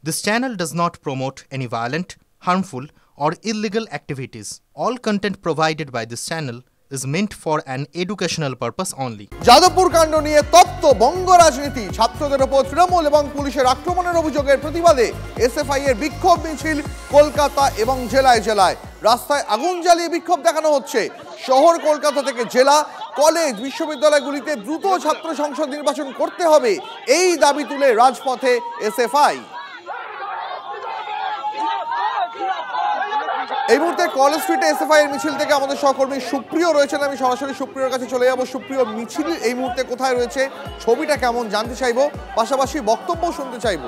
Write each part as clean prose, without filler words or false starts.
This channel does not promote any violent, harmful, or illegal activities. All content provided by this channel is meant for an educational purpose only. Jadavpur কাণ্ড নিয়ে তপ্ত বঙ্গ রাজনীতি। ছাত্রদের উপর তৃণমূল এবং পুলিশের আক্রমণের অভিযোগের প্রতিবাদে এসএফআই এর বিক্ষোভ মিছিল কলকাতা এবং জেলায় জেলায়। রাস্তায় আগুন জ্বালিয়ে বিক্ষোভ দেখানো হচ্ছে। শহর কলকাতা থেকে জেলা, কলেজ, বিশ্ববিদ্যালয়গুলিতে দ্রুত ছাত্র সংসদ নির্বাচন করতে হবে, এই দাবি তুলে রাজপথে এসএফআই। এই মুহূর্তে কলেজ স্ট্রিটে এসএফআই এর মিছিল থেকে আমাদের সহকর্মী সুপ্রিয় রয়েছেন। আমি সরাসরি সুপ্রিয়র কাছে চলে যাব। সুপ্রিয়, মিছিল এই মুহূর্তে কোথায় রয়েছে, ছবিটা কেমন জানতে চাইবো, পাশাপাশি বক্তব্য শুনতে চাইবো।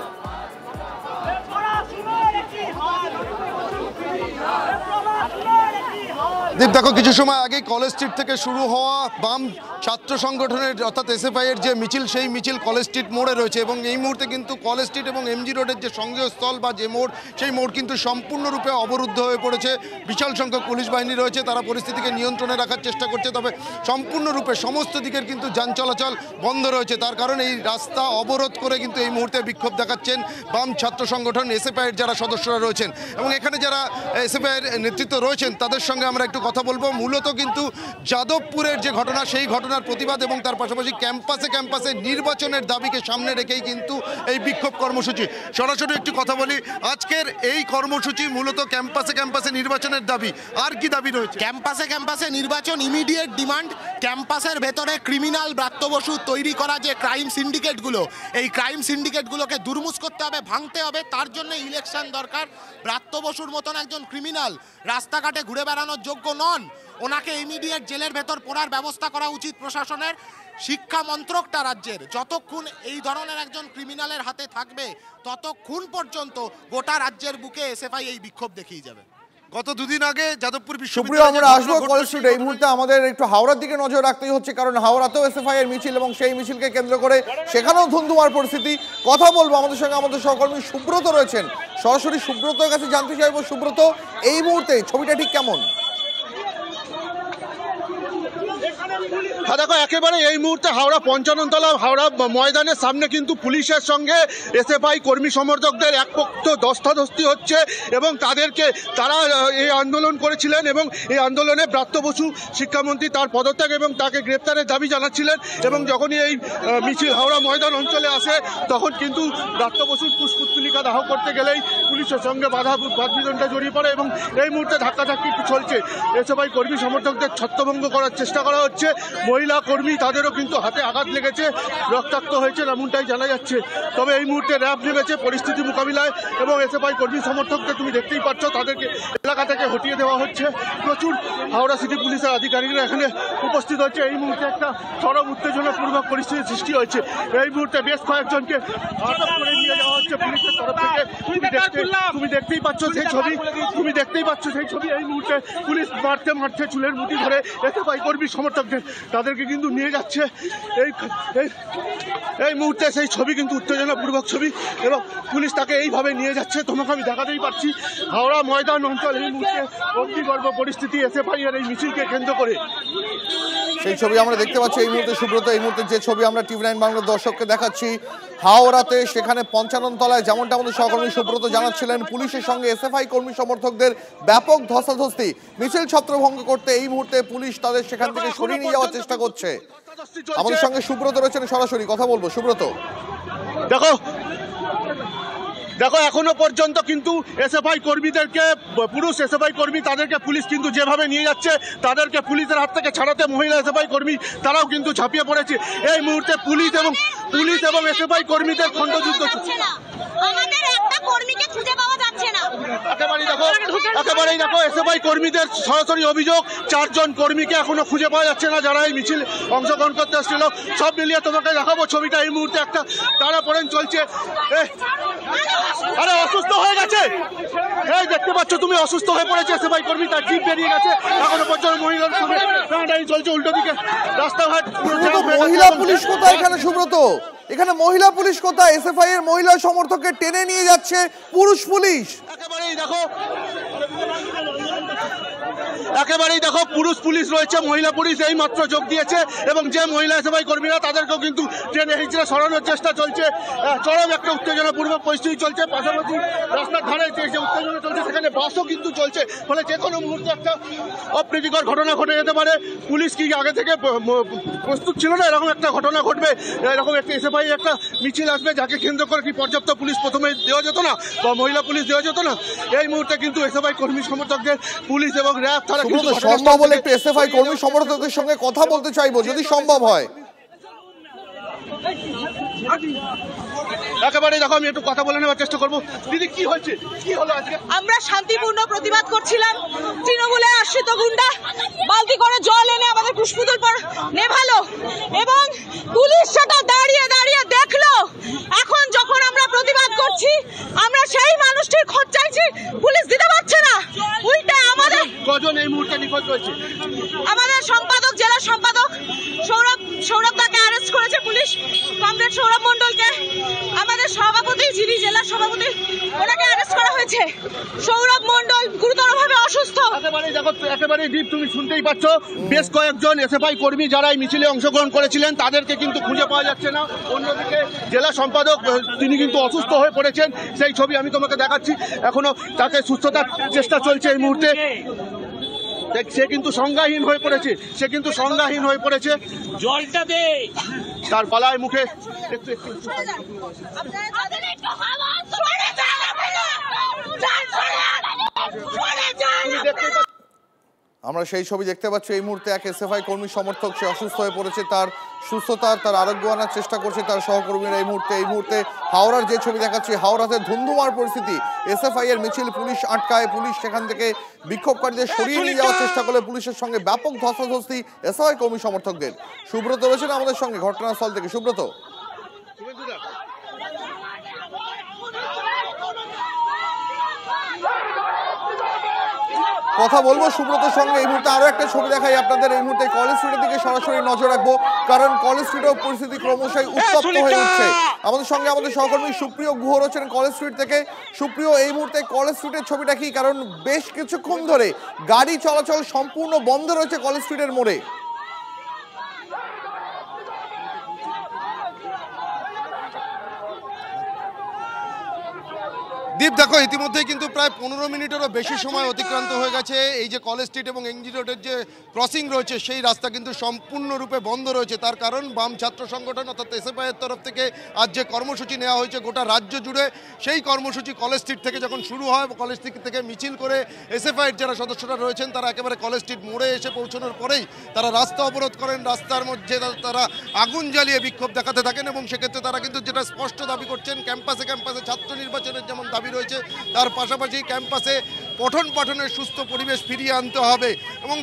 দীপ, দেখো কিছু সময় আগে কলেজ স্ট্রিট থেকে শুরু হওয়া বাম ছাত্র সংগঠনের অর্থাৎ এসএফআই এর যে মিছিল, সেই মিছিল কলেজ স্ট্রিট মোড়ে রয়েছে এবং এই মুহূর্তে কিন্তু কলেজ স্ট্রিট এবং এমজি রোডের যে সংযোগস্থল বা যে মোড়, সেই মোড় কিন্তু সম্পূর্ণরূপে অবরুদ্ধ হয়ে পড়েছে। বিশাল সংখ্যক পুলিশ বাহিনী রয়েছে, তারা পরিস্থিতিকে নিয়ন্ত্রণে রাখার চেষ্টা করছে, তবে সম্পূর্ণরূপে সমস্ত দিকের কিন্তু যান চলাচল বন্ধ রয়েছে। তার কারণ এই রাস্তা অবরোধ করে কিন্তু এই মুহূর্তে বিক্ষোভ দেখাচ্ছেন বাম ছাত্র সংগঠন এসএফআই এর যারা সদস্যরা রয়েছেন এবং এখানে যারা এসএফআই এর নেতৃত্ব রয়েছেন তাদের সঙ্গে আমরা একটু কথা বলবো। মূলত কিন্তু যাদবপুরের যে ঘটনা, সেই ঘটনার প্রতিবাদ এবং তার পাশাপাশি ক্যাম্পাসে নির্বাচনের দাবিকে সামনে রেখেই কিন্তু এই বিক্ষোভ কর্মসূচি। সরাসরি একটু কথা বলি, আজকের এই কর্মসূচি মূলত ক্যাম্পাসে নির্বাচনের দাবি। আর কি দাবি রয়েছে? ক্যাম্পাসে নির্বাচন, ইমিডিয়েট ডিমান্ড। ক্যাম্পাসের ভেতরে ক্রিমিনাল ব্রাত্য বসু তৈরি করা যে ক্রাইম সিন্ডিকেটগুলো, এই ক্রাইম সিন্ডিকেটগুলোকে দুর্মূল করতে হবে, ভাঙতে হবে। তার জন্য ইলেকশন দরকার। ব্রাত্য বসুর মতন একজন ক্রিমিনাল রাস্তাঘাটে ঘুরে বেড়ানোর যোগ্য নন, ওনাকে ইমিডিয়েট জেলের ভেতর পড়ার ব্যবস্থা করা উচিত প্রশাসনের। শিক্ষা মন্ত্রকটা রাজ্যের যতক্ষণ এই ধরনের একজন ক্রিমিনালের হাতে থাকবে ততক্ষণ পর্যন্ত গোটা রাজ্যের বুকে এসএফআই এই বিক্ষোভ দেখিয়ে যাবে। গত দুদিন আগে যাদবপুর সুপ্রিয়, আমরা আসবো কলেজ স্ট্রিটে। এই মুহূর্তে আমাদের একটু হাওড়ার দিকে নজর রাখতেই হচ্ছে, কারণ হাওড়াতেও এসএফআই এর মিছিল এবং সেই মিছিলকে কেন্দ্র করে সেখানেও ধুন্ধুমার পরিস্থিতি। কথা বলবো আমাদের সঙ্গে আমাদের সহকর্মী সুব্রত রয়েছেন। সরাসরি সুব্রতর কাছে জানতে চাইবো, সুব্রত এই মুহূর্তে ছবিটা ঠিক কেমন? হ্যাঁ দেখো, একেবারে এই মুহূর্তে হাওড়া পঞ্চাননতলা হাওড়া ময়দানের সামনে কিন্তু পুলিশের সঙ্গে এসএফআই কর্মী সমর্থকদের এক পক্ষ ধস্তাধস্তি হচ্ছে এবং তারা এই আন্দোলন করেছিলেন এবং এই আন্দোলনে ব্রাত্য বসু শিক্ষামন্ত্রী তার পদত্যাগ এবং তাকে গ্রেপ্তারের দাবি জানাচ্ছিলেন এবং যখনই এই মিছিল হাওড়া ময়দান অঞ্চলে আসে তখন কিন্তু ব্রাত্য বসুর পুষ্পতুলিকা দাহ করতে গেলেই পুলিশের সঙ্গে বাদবিদনটা জড়িয়ে পড়ে এবং এই মুহূর্তে ধাক্কাধাক্কি চলছে। এসএফআই কর্মী সমর্থকদের ছত্রভঙ্গ করার চেষ্টা করা হচ্ছে। মহিলা কর্মী, তাদেরও কিন্তু হাতে আঘাত লেগেছে, রক্তাক্ত হয়েছে এমনটাই জানা যাচ্ছে। তবে এই মুহূর্তে র্যাব নেমেছে পরিস্থিতি মোকাবিলায় এবং এসএফআই কর্মী সমর্থকদের তুমি দেখতেই পাচ্ছ, তাদেরকে এলাকা থেকে হটিয়ে দেওয়া হচ্ছে। প্রচুর হাওড়া সিটি পুলিশের আধিকারিকরা এখানে উপস্থিত হচ্ছে। এই মুহূর্তে একটা চরম উত্তেজনাপূর্ণ পরিস্থিতির সৃষ্টি হয়েছে। এই মুহূর্তে বেশ কয়েকজনকে আটক করে নিয়ে যাওয়া হচ্ছে পুলিশের তরফ থেকে। তুমি দেখতেই পাচ্ছ সেই ছবি। এই মুহূর্তে পুলিশ মারতে চুলের মুঠি ধরে এসএফআই কর্মী সমর্থকদের তাদেরকে কিন্তু নিয়ে যাচ্ছে। এই মুহূর্তে সেই ছবি কিন্তু উত্তেজনাপূর্বক ছবি এবং পুলিশ তাকে এইভাবে নিয়ে যাচ্ছে। তোমাকে আমি দেখাতেই পারছি হাওড়া ময়দান অঞ্চল এই মুহূর্তে অগ্নিগর্ভ পরিস্থিতি এসএফআই এর এই মিছিলকে কেন্দ্র করে। সেই ছবি আমরা দেখতে পাচ্ছি এই মুহূর্তে। সুব্রত, এই মুহূর্তে যে ছবি আমরা টিভি9 বাংলার দর্শককে দেখাচ্ছি হাওড়াতে, সেখানে পঞ্চাননতলায় যেমনটা আমাদের সহকর্মী সুব্রত জানাচ্ছিলেন, পুলিশের সঙ্গে এসএফআই কর্মী সমর্থকদের ব্যাপক ধস্তাধস্তি। মিছিল ছত্রভঙ্গ করতে এই মুহূর্তে পুলিশ তাদের সেখান থেকে সরিয়ে নিয়ে যাওয়ার চেষ্টা করছে। আমাদের সঙ্গে সুব্রত রয়েছেন, সরাসরি কথা বলবো। সুব্রত, দেখো এখনো পর্যন্ত কিন্তু এসএফআই কর্মীদেরকে, পুরুষ এসএফআই কর্মী তাদেরকে পুলিশ কিন্তু যেভাবে নিয়ে যাচ্ছে, তাদেরকে পুলিশের হাত থেকে ছাড়াতে মহিলা এসএফআই কর্মী তারাও কিন্তু ঝাঁপিয়ে পড়েছে। এই মুহূর্তে পুলিশ এবং এসএফআই কর্মীদের খণ্ডযুদ্ধ চলছে। একেবারেই দেখো এসএফআই কর্মীদের সরাসরি অভিযোগ, 4 জন কর্মীকে এখনো খুঁজে পাওয়া যাচ্ছে না যারা এই মিছিল অংশগ্রহণ করতে এসেছিল। সব মিলিয়ে তোমাকে দেখাবো ছবিটা। এই মুহূর্তে একটা টানাপোড়েন চলছে। আরে অসুস্থ হয়ে গেছে, এই দেখতে পাচ্ছ তুমি, অসুস্থ হয়ে পড়েছে এসএফআই কর্মী, তার জিভ বেরিয়ে গেছে। এখনো পর্যন্ত মহিলার সঙ্গে টানাটানি চলছে, উল্টো দিকে রাস্তাঘাট। মহিলা পুলিশ কোথায় এখানে সুব্রত? এখানে মহিলা পুলিশ কোথায়? এসএফআই এর মহিলা সমর্থককে টেনে নিয়ে যাচ্ছে পুরুষ পুলিশ। একেবারেই দেখো একেবারেই দেখো পুরুষ পুলিশ রয়েছে, মহিলা পুলিশ এই মাত্র যোগ দিয়েছে এবং যে মহিলা এসএফআই কর্মীরা তাদেরকেও কিন্তু ট্রেনে হিচড়ে সরানোর চেষ্টা চলছে। চরম একটা উত্তেজনাপূর্ণ পরিস্থিতি চলছে। পাশাপাশি রাস্তার ধারে যে উত্তেজনা চলছে সেখানে বাসও কিন্তু চলছে, ফলে যে কোনো মুহূর্তে একটা অপ্রীতিকর ঘটনা ঘটে যেতে পারে। পুলিশ কি আগে থেকে প্রস্তুত ছিল না এরকম একটা ঘটনা ঘটবে, এরকম একটা এসএফআই একটা মিছিল আসবে যাকে কেন্দ্র করে কি পর্যাপ্ত পুলিশ প্রথমে দেওয়া যেত না বা মহিলা পুলিশ দেওয়া যেত না? এই মুহূর্তে কিন্তু এসএফআই কর্মী সমর্থকদের পুলিশ এবং র্যাব তারা সম্ভব হলে একটু এসএফআই কর্মী সমর্থকদের সঙ্গে কথা বলতে চাইবো যদি সম্ভব হয়। একেবারে দেখো আমি একটু কথা বলে নেওয়ার চেষ্টা করবো। দিদি কি হয়েছে, কি হলো আজকে? আমরা শান্তিপূর্ণ প্রতিবাদ করছিলাম, তৃণমূলের আশ্রিত গুন্ডা বালতি করে জল এনে আমাদের কুশপুতুল পর নেভালো এবং পুলিশ সেটা দাঁড়িয়ে দাঁড়িয়ে দেখলো। এখন যখন আমরা প্রতিবাদ করছি আমরা সেই মানুষটির খোঁজ চাইছি, পুলিশ দিতে পারছে না, উল্টে আমাদের কজন এই মুহূর্তে নিখোঁজ রয়েছে? আমাদের সম্পাদক, জেলা সম্পাদক সৌরভ দাকে অ্যারেস্ট করেছে পুলিশ, কমরেড সৌরভ মণ্ডলকে। আমাদের সভাপতি, যিনি জেলা সভাপতি, ওনাকে অ্যারেস্ট করা হয়েছে। সৌরভ মণ্ডল গুরুতরভাবে অসুস্থ। একেবারে দীপ, তুমি শুনতেই পাচ্ছ বেশ কয়েকজন এসএফআই কর্মী যারা এই মিছিলে অংশগ্রহণ করেছিলেন তাদেরকে কিন্তু খুঁজে পাওয়া যাচ্ছে না। অন্যদিকে জেলা সম্পাদক তিনি কিন্তু অসুস্থ হয়ে পড়েছেন, সেই ছবি আমি তোমাকে দেখাচ্ছি। এখনো তাকে সুস্থতার চেষ্টা চলছে এই মুহূর্তে। সে কিন্তু সংজ্ঞাহীন হয়ে পড়েছে, জলটা দে তার গলায় মুখে আমরা সেই ছবি দেখতে পাচ্ছি। এই মুহূর্তে এক এসএফআই কর্মী সমর্থক সে অসুস্থ হয়ে পড়েছে, তার সুস্থতার তার আরোগ্য আনার চেষ্টা করছে তার সহকর্মীরা। এই মুহূর্তে হাওড়ার যে ছবি দেখাচ্ছি, হাওড়াতে ধুন্ধুমার পরিস্থিতি। এসএফআই এর মিছিল পুলিশ আটকায়, পুলিশ সেখান থেকে বিক্ষোভকারীদের সরিয়ে নিয়ে যাওয়ার চেষ্টা করলে পুলিশের সঙ্গে ব্যাপক ধস্তাধস্তি এসএফআই কর্মী সমর্থকদের। সুব্রত রয়েছেন আমাদের সঙ্গে ঘটনাস্থল থেকে। সুব্রত, কথা বলবো সুব্রতর সঙ্গে। এই মুহূর্তে আরো একটা ছবি দেখাই আপনাদের। এই মুহূর্তে কলেজ স্ট্রিটের দিকে সরাসরি নজর রাখবো, কারণ কলেজ স্ট্রিটেও পরিস্থিতি ক্রমশই উত্তপ্ত হয়ে উঠছে। আমাদের সঙ্গে আমাদের সহকর্মী সুপ্রিয় গুহ রয়েছেন কলেজ স্ট্রিট থেকে। সুপ্রিয়, এই মুহূর্তে কলেজ স্ট্রিটের ছবিটা কি? কারণ বেশ কিছুক্ষণ ধরে গাড়ি চলাচল সম্পূর্ণ বন্ধ রয়েছে কলেজ স্ট্রিটের মোড়ে। দীপ, দেখো ইতিমধ্যেই কিন্তু প্রায় 15 মিনিটেরও বেশি সময় অতিক্রান্ত হয়ে গেছে। এই যে কলেজ স্ট্রিট এবং এমজি রোডের যে ক্রসিং রয়েছে সেই রাস্তা কিন্তু সম্পূর্ণরূপে বন্ধ রয়েছে। তার কারণ বাম ছাত্র সংগঠন অর্থাৎ এসএফআই এর তরফ থেকে আজ যে কর্মসূচি নেওয়া হয়েছে গোটা রাজ্য জুড়ে, সেই কর্মসূচি কলেজ স্ট্রিট থেকে যখন শুরু হয়, কলেজ স্ট্রিট থেকে মিছিল করে এসএফআই এর যারা সদস্যরা রয়েছেন তারা একেবারে কলেজ স্ট্রিট মোড়ে এসে পৌঁছানোর পরেই তারা রাস্তা অবরোধ করেন। রাস্তার মধ্যে তারা আগুন জ্বালিয়ে বিক্ষোভ দেখাতে থাকেন এবং সেক্ষেত্রে তারা কিন্তু যেটা স্পষ্ট দাবি করছেন, ক্যাম্পাসে ছাত্র নির্বাচনের যেমন দাবি রয়েছে তার পাশাপাশি ক্যাম্পাসে পঠন পাঠনের সুস্থ পরিবেশ ফিরিয়ে আনতে হবে এবং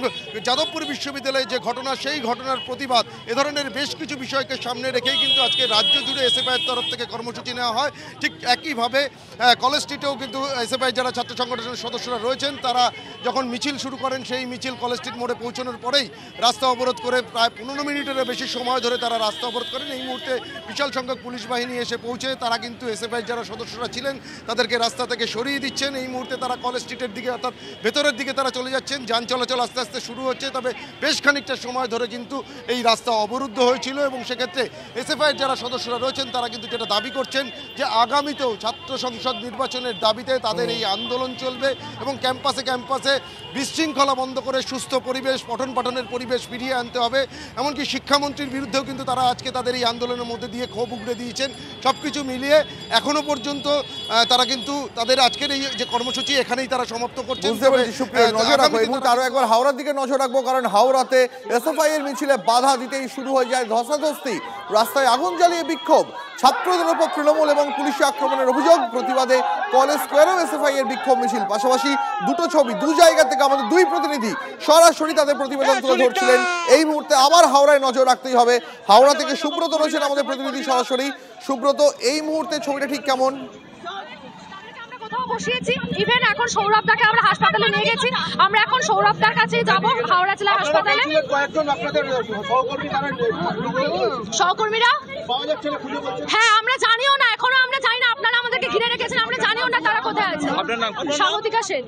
যাদবপুর বিশ্ববিদ্যালয়ে যে ঘটনা সেই ঘটনার প্রতিবাদ, এ ধরনের বেশ কিছু বিষয়কে সামনে রেখেই কিন্তু আজকে রাজ্য জুড়ে এসএফআইয়ের তরফ থেকে কর্মসূচি নেওয়া হয়। ঠিক একইভাবে কলেজ স্ট্রিটেও কিন্তু এসএফআই যারা ছাত্র সংগঠনের সদস্যরা রয়েছেন তারা যখন মিছিল শুরু করেন সেই মিছিল কলেজ স্ট্রিট মোড়ে পৌঁছানোর পরেই রাস্তা অবরোধ করে প্রায় 15 মিনিটেরও বেশি সময় ধরে তারা রাস্তা অবরোধ করেন। এই মুহূর্তে বিশাল সংখ্যক পুলিশ বাহিনী এসে পৌঁছে তারা কিন্তু এসএফআই যারা সদস্যরা ছিলেন তাদেরকে রাস্তা থেকে সরিয়ে দিচ্ছেন। এই মুহূর্তে তারা কলেজ স্ট্রিটের দিকে অর্থাৎ ভেতরের দিকে তারা চলে যাচ্ছেন। যান চলাচল আস্তে আস্তে শুরু হচ্ছে, তবে বেশ খানিকটা সময় ধরে কিন্তু এই রাস্তা অবরুদ্ধ হয়েছিল এবং সেক্ষেত্রে এসএফআই যারা সদস্যরা রয়েছেন তারা কিন্তু যেটা দাবি করছেন যে আগামীতেও ছাত্র সংসদ নির্বাচনের দাবিতে তাদের এই আন্দোলন চলবে এবং ক্যাম্পাসে বিশৃঙ্খলা বন্ধ করে সুস্থ পরিবেশ, পঠন পাঠনের পরিবেশ ফিরিয়ে আনতে হবে। এমনকি শিক্ষামন্ত্রীর বিরুদ্ধেও কিন্তু তারা আজকে তাদের এই আন্দোলনের মধ্যে দিয়ে ক্ষোভ উগড়ে দিয়েছেন। সব কিছু মিলিয়ে এখনো পর্যন্ত তারা কিন্তু তাদের আজকের এই যে কর্মসূচি এখানেই তারা সমাপ্ত করছেন। আরো একবার হাওড়ার দিকে নজর রাখবো, কারণ হাওড়াতে এসএফআই এর মিছিলে বাধা দিতেই শুরু হয়ে যায় ধস্তাধস্তি, রাস্তায় আগুন জ্বালিয়ে বিক্ষোভ, ছাত্রদের উপর তৃণমূল এবং পুলিশি আক্রমণের অভিযোগ। প্রতিবাদে কলেজ স্কোয়ারেও এসএফআই এর বিক্ষোভ মিছিল। পাশাপাশি দুটো ছবি দু জায়গা থেকে আমাদের দুই প্রতিনিধি সরাসরি তাদের প্রতিবেদন তুলে ধরছিলেন। এই মুহূর্তে আবার হাওড়ায় নজর রাখতেই হবে। হাওড়া থেকে সুব্রত রয়েছেন আমাদের প্রতিনিধি সরাসরি। সুব্রত, এই মুহূর্তে ছবিটা ঠিক কেমন? বসিয়েছি, ইভেন এখন সৌরভদাকে আমরা হাসপাতালে নিয়ে গেছি। আমরা এখন সৌরভদার কাছে যাব হাওড়া জেলা হাসপাতালে। সহকর্মীরা, হ্যাঁ আমরা জানিও না, এখনো আমরা জানি না, আপনারা আমাদেরকে ঘিরে রেখেছেন, আমরা জানিও না তারা কোথায় আছে? স্বাগতিকা সেন।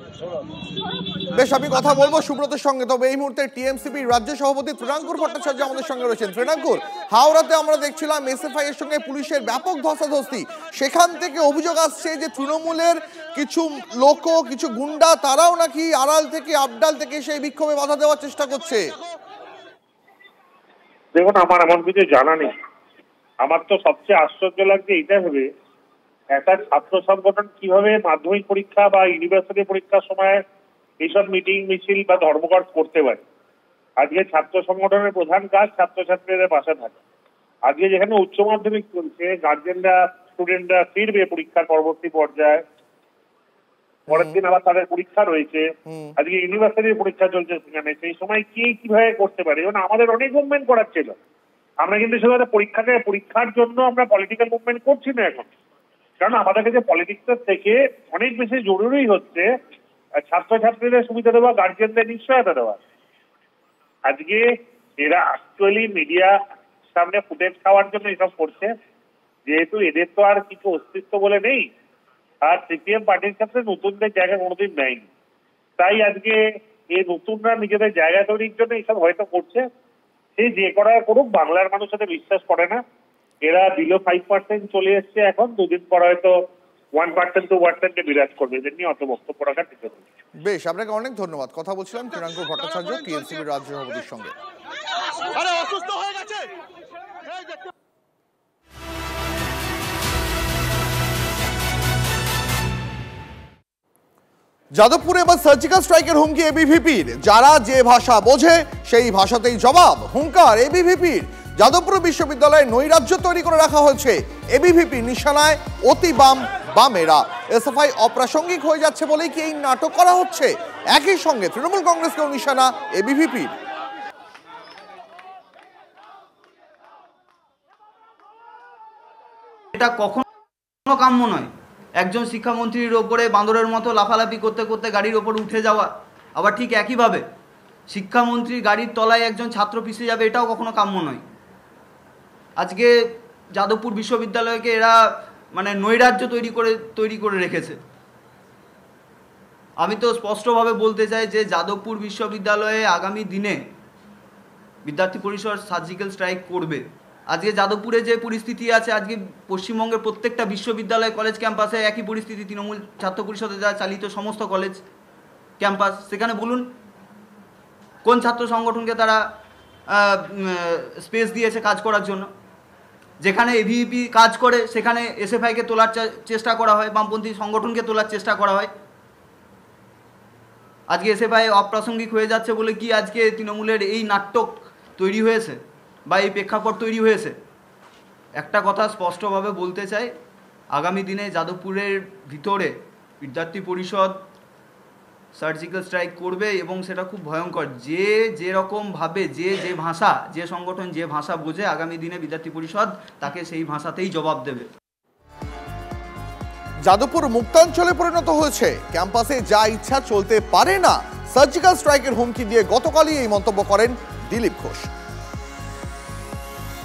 বেশ, আমি কথা বলবো সুব্রতের সঙ্গে, তবে এই মুহূর্তে টিএমসিপি রাজ্য সভাপতি তৃণাঙ্কুর ভট্টাচার্য আমাদের সঙ্গে রয়েছেন। তৃণাঙ্কুর, হাওড়াতে আমরা দেখছিলাম এসএফআই এর সঙ্গে পুলিশের ব্যাপক ধস্তাধস্তি, সেখান থেকে অভিযোগ আসছে যে তৃণমূলের কিছু লোক, কিছু গুন্ডা, তারাও নাকি আড়াল থেকে আবডাল থেকে সেই বিক্ষোভে বাধা দেওয়ার চেষ্টা করছে। দেখুন, আমার এমন কিছু জানা নেই। আমার তো সবচেয়ে আশ্চর্য লাগছে এইটা ভেবে, একটা ছাত্র সংগঠন কিভাবে মাধ্যমিক পরীক্ষা বা ইউনিভার্সিটি পরীক্ষার সময় এইসব মিটিং মিছিল বা ধর্মঘট করতে পারে। আজকে ছাত্র সংগঠনের প্রধান কাজ ছাত্রছাত্রীদের পাশে থাকে। আজকে যেখানে উচ্চ মাধ্যমিক চলছে, গার্জেনরা স্টুডেন্টরা ফিরবে পরীক্ষার পরবর্তী পর্যায়ে, পরের দিন আবার তাদের পরীক্ষা রয়েছে, আজকে ইউনিভার্সিটির পরীক্ষা চলছে সেখানে, সেই সময় কিভাবে করতে পারে? এবং আমাদের অনেক মুভমেন্ট করার ছিল। আমরা কিন্তু শুধু পরীক্ষার জন্য আমরা পলিটিক্যাল মুভমেন্ট করছি না এখন, কারণ আমাদের কাছে পলিটিক্সের থেকে অনেক বেশি জরুরি হচ্ছে ছাত্রছাত্রীদের সুবিধা দেওয়া, গার্জিয়ানদের নিশ্চয়তা দেওয়া। আজকে এরা অ্যাকচুয়ালি মিডিয়া সামনে ফুটেজ খাওয়ার জন্য এসব করছে, যেহেতু এদের তো আর কিছু অস্তিত্ব বলে নেই, আর সিপিএম পার্টির ক্ষেত্রে নতুনদের জায়গা কোনোদিন নেয়নি। তাই আজকে এই নতুনরা নিজেদের জায়গা তৈরির জন্য এইসব হয়তো করছে। সে যে করার করুক, বাংলার মানুষ সাথে বিশ্বাস করে না। এরা বিলো 5% চলে এসছে, এখন দুদিন পর হয়তো 1% to 2% বিরাজ করবে। এদের নিয়ে অত বক্তব্য রাখার ঠিক আছে। বেশ, আপনাকে অনেক ধন্যবাদ। কথা বলছিলাম তৃণাঙ্কুর ভট্টাচার্য, টিএমসিপির রাজ্য সভাপতির সঙ্গে। অসুস্থ হয়ে গেছে। যাদবপুরে এবার সার্জিক্যাল স্ট্রাইকের হুমকি এবিভিপির। যারা যে ভাষা বোঝে সেই ভাষাতেই জবাব, হুঙ্কার এবিভিপির। যাদবপুর বিশ্ববিদ্যালয়ে নৈরাজ্য তৈরি করে রাখা হয়েছে। এবিভিপি নিশানায় অতি বামেরা। এসএফআই অপ্রাসঙ্গিক হয়ে যাচ্ছে বলেই কি এই নাটক করা হচ্ছে? একই সঙ্গে তৃণমূল কংগ্রেসকেও নিশানা এবিভিপির। এটা কখনো কাম্য নয়। একজন শিক্ষামন্ত্রীর ওপরে বান্দরের মতো লাফালাফি করতে করতে গাড়ির ওপর উঠে যাওয়া, আবার ঠিক একইভাবে শিক্ষামন্ত্রীর গাড়ির তলায় একজন ছাত্র পিছিয়ে যাবে, এটাও কখনো কাম্য নয়। আজকে যাদবপুর বিশ্ববিদ্যালয়কে এরা নৈরাজ্য তৈরি করে রেখেছে। আমি তো স্পষ্টভাবে বলতে চাই যে যাদবপুর বিশ্ববিদ্যালয়ে আগামী দিনে বিদ্যার্থী পরিষদ সার্জিক্যাল স্ট্রাইক করবে। আজকে যাদবপুরে যে পরিস্থিতি আছে, আজকে পশ্চিমবঙ্গের প্রত্যেকটা বিশ্ববিদ্যালয় কলেজ ক্যাম্পাসে একই পরিস্থিতি। তৃণমূল ছাত্র পরিষদে যা চালিত সমস্ত কলেজ ক্যাম্পাস, সেখানে বলুন কোন ছাত্র সংগঠনকে তারা স্পেস দিয়েছে কাজ করার জন্য? যেখানে এভিপি কাজ করে সেখানে এসএফআইকে তোলার চেষ্টা করা হয়, বামপন্থী সংগঠনকে তোলার চেষ্টা করা হয়। আজকে এসএফআই অপ্রাসঙ্গিক হয়ে যাচ্ছে বলে কি আজকে তৃণমূলের এই নাটক তৈরি হয়েছে বা এই প্রেক্ষাপট তৈরি হয়েছে? একটা কথা স্পষ্টভাবে বলতে চাই, আগামী দিনে যাদবপুরের ভিতরে বিদ্যার্থী পরিষদ সার্জিক্যাল স্ট্রাইক করবে এবং সেটা খুব ভয়ঙ্কর। যেরকমভাবে যে ভাষা, যে সংগঠন যে ভাষা বোঝে, আগামী দিনে বিদ্যার্থী পরিষদ তাকে সেই ভাষাতেই জবাব দেবে। যাদবপুর মুক্তাঞ্চলে পরিণত হয়েছে, ক্যাম্পাসে যা ইচ্ছা চলতে পারে না। সার্জিক্যাল স্ট্রাইকের হুমকি দিয়ে গতকালই এই মন্তব্য করেন দিলীপ ঘোষ।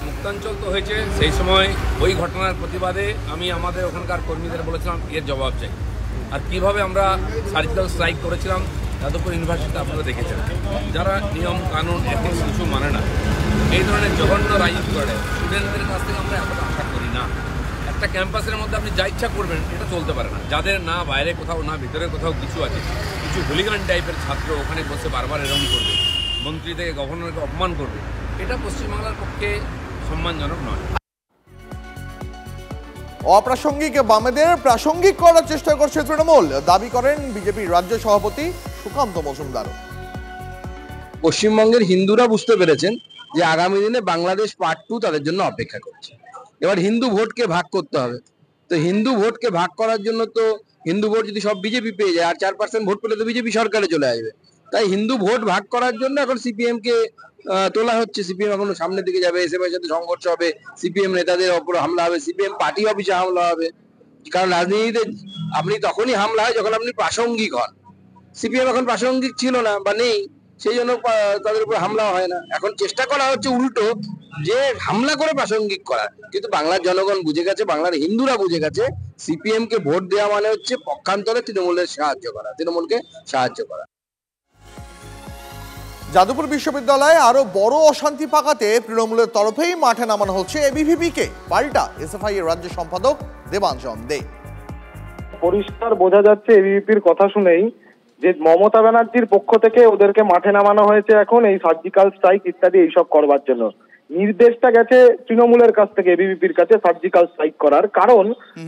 মুক্তাঞ্চল তো হয়েছে, সেই সময় ওই ঘটনার প্রতিবাদে আমি আমাদের ওখানকার কর্মীদের বলেছিলাম এর জবাব চাই। আর কিভাবে আমরা সার্জিক্যাল স্ট্রাইক করেছিলাম যাদবপুর ইউনিভার্সিটিতে আপনারা দেখেছেন। যারা নিয়ম কানুন এথিক্স কিছু মানে না, এই ধরনের জঘন্য রাজনীতি করে স্টুডেন্টদের কাছ থেকে আমরা এতটা আশা করি না। একটা ক্যাম্পাসের মধ্যে আপনি যা ইচ্ছা করবেন, এটা চলতে পারে না। যাদের না বাইরে কোথাও না ভিতরে কোথাও কিছু আছে, কিছু হুলিগান টাইপের ছাত্র ওখানে বসে বারবার এরকম করবে, মন্ত্রী থেকে গভর্নরকে অপমান করবে, এটা পশ্চিমবাংলার পক্ষে সম্মানজনক নয়। অপ্রাসঙ্গিক বামেদের প্রাসঙ্গিক করার চেষ্টা করছে তৃণমূল, দাবি করেন বিজেপির রাজ্য সভাপতি সুকান্ত মজুমদার। পশ্চিমবঙ্গের হিন্দুরা বুঝতে পেরেছেন যে আগামী দিনে বাংলাদেশ পার্ট 2 তাদের জন্য অপেক্ষা করছে। এবার হিন্দু ভোটকে ভাগ করতে হবে। তো হিন্দু ভোটকে ভাগ করার জন্য তো হিন্দু ভোট যদি সব বিজেপি পেয়ে যায়, আর 4% ভোট পেলে তো বিজেপি সরকারে চলে আসবে। তাই হিন্দু ভোট ভাগ করার জন্য এখন সিপিএম কে তোলা হচ্ছে। সিপিএম এখন সামনের দিকে যাবে, এসএফআই এর সাথে সংঘর্ষ হবে, সিপিএম নেতাদের ওপর হামলা হবে, সিপিএম পার্টি অফিসে হামলা হবে। কারণ রাজনীতিতে আপনি তখনই হামলা হয় যখন আপনি প্রাসঙ্গিক হন। সিপিএম এখন প্রাসঙ্গিক ছিল না বা নেই, সেই জন্য তাদের উপর হামলা হয় না। এখন চেষ্টা করা হচ্ছে উল্টো, যে হামলা করে প্রাসঙ্গিক করা। কিন্তু বাংলার জনগণ বুঝে গেছে, বাংলার হিন্দুরা বুঝে গেছে সিপিএম কে ভোট দেওয়া মানে হচ্ছে পক্ষান্তরে তৃণমূলের সাহায্য করা, তৃণমূলকে সাহায্য করা। যাদবপুর বিশ্ববিদ্যালয়ে আরো বড় অশান্তি পাকাতে তৃণমূলের তরফেই মাঠে নামানো হচ্ছে এবিভিপিকে। পাল্টা এসএফআই এর রাজ্য সম্পাদক দেবাঞ্জন দে। পরিষ্কার বোঝা যাচ্ছে এবিভিপির কথা শুনেই যে মমতা ব্যানার্জির পক্ষ থেকে ওদেরকে মাঠে নামানো হয়েছে এখন এই সার্জিক্যাল স্ট্রাইক ইত্যাদি এইসব করবার জন্য। নির্দেশটা গেছে তৃণমূলের কাছ থেকে এবিভিপির কাছে সার্জিক্যাল স্ট্রাইক করার কারণ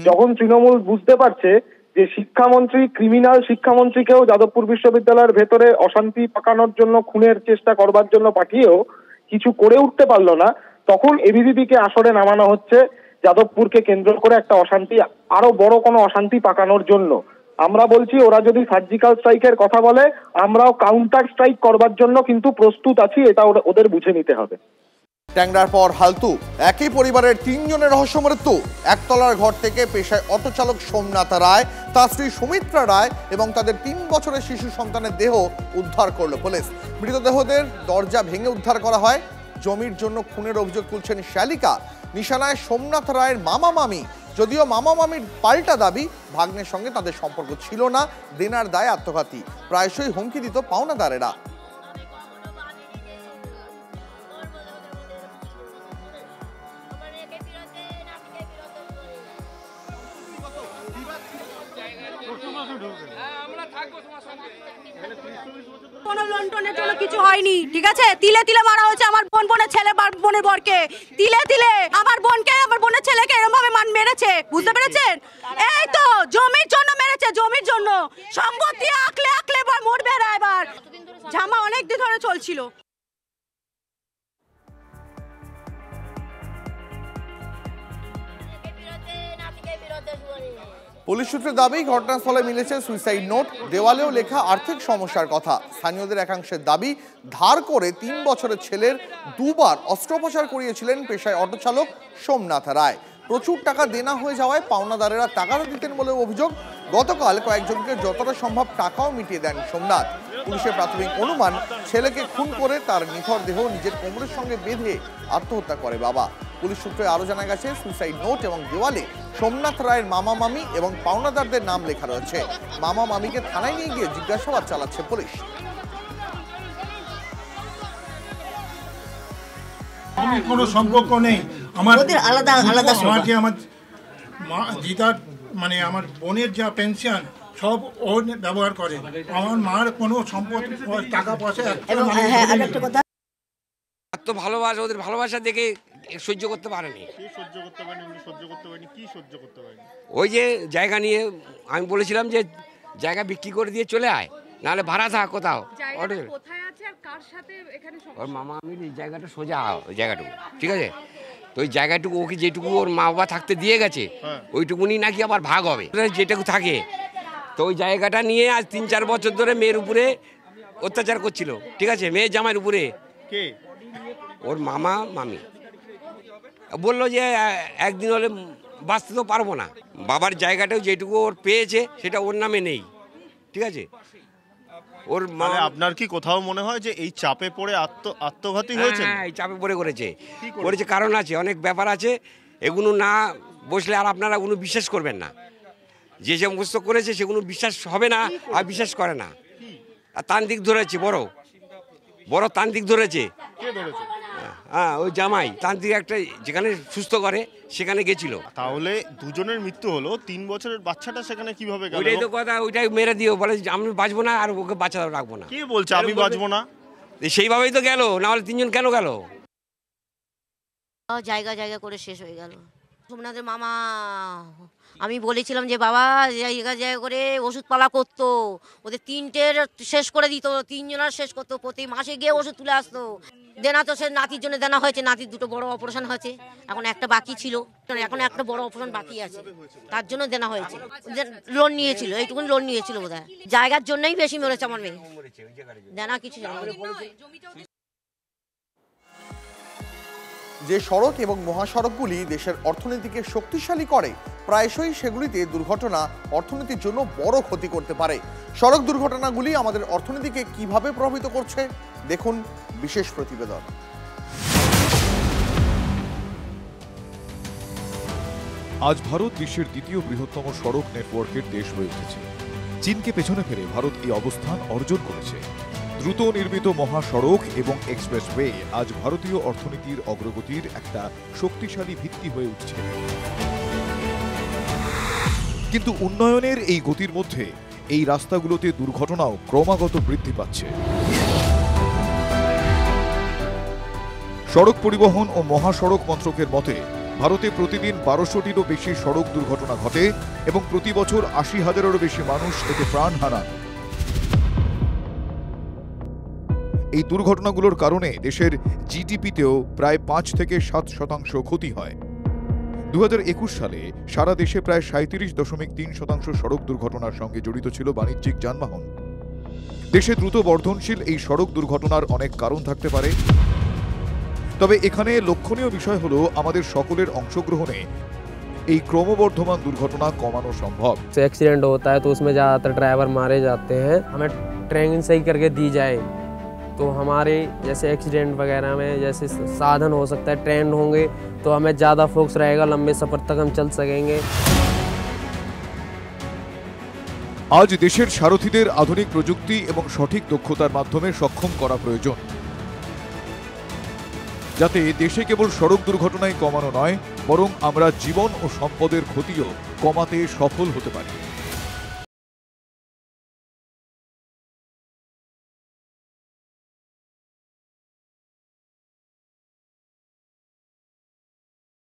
যখন তৃণমূল বুঝতে পারছে যে শিক্ষামন্ত্রী ক্রিমিনাল শিক্ষামন্ত্রীকেও যাদবপুর বিশ্ববিদ্যালয়ের ভেতরে অশান্তি পাকানোর জন্য খুনের চেষ্টা করবার জন্য পাঠিয়েও কিছু করে উঠতে পারলো না, তখন এবিভিপিকে আসরে নামানো হচ্ছে যাদবপুরকে কেন্দ্র করে একটা অশান্তি, আরো বড় কোনো অশান্তি পাকানোর জন্য। আমরা বলছি ওরা যদি সার্জিক্যাল স্ট্রাইকের কথা বলে আমরাও কাউন্টার স্ট্রাইক করবার জন্য কিন্তু প্রস্তুত আছি, এটা ওদের বুঝে নিতে হবে। ট্যাংরার পর হালতু, একই পরিবারের 3 জনের রহস্য মৃত্যু। একতলার ঘর থেকে পেশায় অটো চালক সোমনাথ রায়, তার স্ত্রী সুমিত্রা রায় এবং তাদের 3 বছরের শিশু সন্তানের দেহ উদ্ধার করল পুলিশ। মৃতদেহদের দরজা ভেঙে উদ্ধার করা হয়। জমির জন্য খুনের অভিযোগ তুলছেন শালিকা। নিশানায় সোমনাথ রায়ের মামা মামি, যদিও মামা মামির পাল্টা দাবি ভাগ্নের সঙ্গে তাদের সম্পর্ক ছিল না, দেনার দায় আত্মঘাতী। প্রায়শই হুমকি দিত পাওনাদারেরা। কোনো লন্ডনের জন্য কিছু হয়নি, ঠিক আছে? তিলে তিলে মারা হয়েছে আমার বোনের ছেলে বোনের বরকে, তিলে তিলে আমার বোনকে আমার বোনের ছেলেকে এরকম ভাবে মেরেছে, বুঝতে পেরেছেন? এই তো জমির জন্য মেরেছে, জমির জন্য। সম্পত্তি আকলে আকলে মরবে না এবার। ঝামা অনেক দিন ধরে চলছিল। পুলিশ সূত্রে দাবি ঘটনাস্থলে মিলেছে সুইসাইড নোট, দেওয়ালেও লেখা আর্থিক সমস্যার কথা। স্থানীয়দের একাংশের দাবি ধার করে 3 বছরের ছেলের 2 বার অস্ত্রোপচার করিয়েছিলেন পেশায় অটো চালক সোমনাথ রায়। প্রচুর টাকা দেনা হয়ে যাওয়ায় পাওনাদারেরা টাকাও দিতেন বলে অভিযোগ। গতকাল কয়েকজনকে যতটা সম্ভব টাকাও মিটিয়ে দেন সোমনাথ। পুলিশের প্রাথমিক অনুমান ছেলেকে খুন করে তার নিথর দেহ নিজের কোমরের সঙ্গে বেঁধে আত্মহত্যা করে বাবা। পুলিশ সূত্রে আরো জানা গেছে সুইসাইড নোট এবং দেওয়ালে সোমনাথ রায়ের মামা মামি এবং পাওনাদারদের নাম লেখা রয়েছে। মামা মামিকে থানায় নিয়ে গিয়ে জিজ্ঞাসাবাদ চালাচ্ছে পুলিশ। কোনো সম্পর্ক নেই আমার, আলাদা আলাদা। আমাকে আমার দিদার মানে আমার বোনের যা পেনশন সব ও ব্যবহার করে। আমার মার কোনো সম্পত্তি টাকা পয়সা এত ভালোবাসা, ওদের ভালোবাসা দেখে সহ্য করতে পারেনি। ওই যে জায়গা নিয়ে আমি বলেছিলাম যে জায়গা বিক্রি করে দিয়ে চলে আয়, নাহলে ভাড়া থাক কোথাও। ওর মামা আমি এই জায়গাটা সোজা ওই জায়গাটুকু, ঠিক আছে? তো ওই জায়গাটুকু ওকে যেটুকু ওর মা বাবা থাকতে দিয়ে গেছে ওইটুকুনি নাকি আবার ভাগ হবে যেটুকু থাকে। তো ওই জায়গাটা নিয়ে আজ 3-4 বছর ধরে মেয়ের উপরে অত্যাচার করছিল, ঠিক আছে? মেয়ের জামাইয়ের উপরে। ওর মামা মামি বললো যে একদিন হলে বাঁচতে তো পারবো না। বাবার জায়গাটাও যেটুকু ওর পেয়েছে সেটা ওর নামে নেই, ঠিক আছে? ওর মানে আপনার কি কোথাও মনে হয় যে এই চাপে পড়ে আত্মঘাতী হয়েছে? হ্যাঁ, এই চাপে পড়ে করেছে। কারণ আছে, অনেক ব্যাপার আছে, এগুলো না বসলে আর আপনারা কোনো বিশ্বাস করবেন না। যে সমস্ত করেছে সেগুলো বিশ্বাস হবে না, আর বিশ্বাস করে না। আর তান্ত্রিক ধরেছে, বড় তান্ত্রিক ধরেছে। হ্যাঁ, ওই জামাই তান্ত্রিক একটা যেখানে সুস্থ করে সেখানে গেছিল। তাহলে দুজনের মৃত্যু হলো, 3 বছরের বাচ্চাটা সেখানে কিভাবে গেল? ওইটাই তো কথা, ওইটাই মেরে দিও, বলে আমি বাঁচবো না আর ওকে বাচ্চা রাখবো না। কে বলছে আমি বাঁচবো না? সেইভাবেই তো গেল, না হলে 3 জন কেন গেল? জায়গা জায়গা করে শেষ হয়ে গেল। সোমনাথের মামা, আমি বলেছিলাম যে বাবা জায়গা জায়গা করে ওষুধপালা করতো, ওদের 3টের শেষ করে দিত, 3 জনের শেষ করতো, প্রতি মাসে গিয়ে ওষুধ তুলে আসতো। দেনা তো সে নাতির জন্য দেনা হয়েছে, নাতির 2টো বড় অপারেশন হয়েছে, এখন একটা বাকি ছিল, এখন একটা বড় অপারেশন বাকি আছে, তার জন্য দেনা হয়েছে। লোন নিয়েছিল, এইটুকুনি লোন নিয়েছিল বোধহয়, জায়গার জন্যই বেশি মরেছে আমার মেয়ে, দেনা কিছু জানা। যে সড়ক এবং মহাসড়কগুলি দেশের অর্থনীতিকে শক্তিশালী করে, প্রায়শই সেগুলিতে দুর্ঘটনা অর্থনীতির জন্য বড় ক্ষতি করতে পারে। সড়ক দুর্ঘটনাগুলি আমাদের অর্থনীতিকে কিভাবে প্রভাবিত করছে দেখুন বিশেষ প্রতিবেদন। আজ ভারত বিশ্বের দ্বিতীয় বৃহত্তম সড়ক নেটওয়ার্কের দেশ হয়ে উঠেছে। চীনকে পেছনে ফেলে ভারত এই অবস্থান অর্জন করেছে। দ্রুত নির্মিত মহাসড়ক এবং এক্সপ্রেসওয়ে আজ ভারতীয় অর্থনীতির অগ্রগতির একটা শক্তিশালী ভিত্তি হয়ে উঠছে। কিন্তু উন্নয়নের এই গতির মধ্যে এই রাস্তাগুলোতে দুর্ঘটনাও ক্রমাগত বৃদ্ধি পাচ্ছে। সড়ক পরিবহন ও মহাসড়ক মন্ত্রকের মতে ভারতে প্রতিদিন 1200টিরও বেশি সড়ক দুর্ঘটনা ঘটে এবং প্রতি বছর 80,000-এরও বেশি মানুষ এতে প্রাণ হারান। এই দুর্ঘটনাগুলোর কারণে দেশের জিডিপিতেও প্রায় 5 থেকে 7% ক্ষতি হয়। 2021 সালে সারা দেশে প্রায় 37.3% সড়ক দুর্ঘটনার সঙ্গে জড়িত ছিল বাণিজ্যিক যানবাহন। দেশে দ্রুত বর্ধনশীল এই সড়ক দুর্ঘটনার অনেক কারণ থাকতে পারে, তবে এখানে লক্ষণীয় বিষয় হলো আমাদের সকলের অংশগ্রহণে এই ক্রমবর্ধমান দুর্ঘটনা কমানো সম্ভব। एक्सीडेंट होता है तो उसमें ज़्यादातर ड्राइवर मारे जाते हैं। हमें ट्रेनिंग सही करके दी जाए तो हमारे जैसे एक्सीडेंट वगैरह में जैसे साधन हो सकता है, ट्रेन होंगे तो हमें ज़्यादा फोकस रहेगा, लंबे सफ़र तक हम चल सकेंगे। আজ দেশের সারথীদের আধুনিক প্রযুক্তি এবং সঠিক দক্ষতার মাধ্যমে সক্ষম করা প্রয়োজন, যাতে দেশে কেবল সড়ক দুর্ঘটনাই কমানো নয়, বরং আমরা জীবন ও সম্পদের ক্ষতিও কমাতে সফল হতে পারি।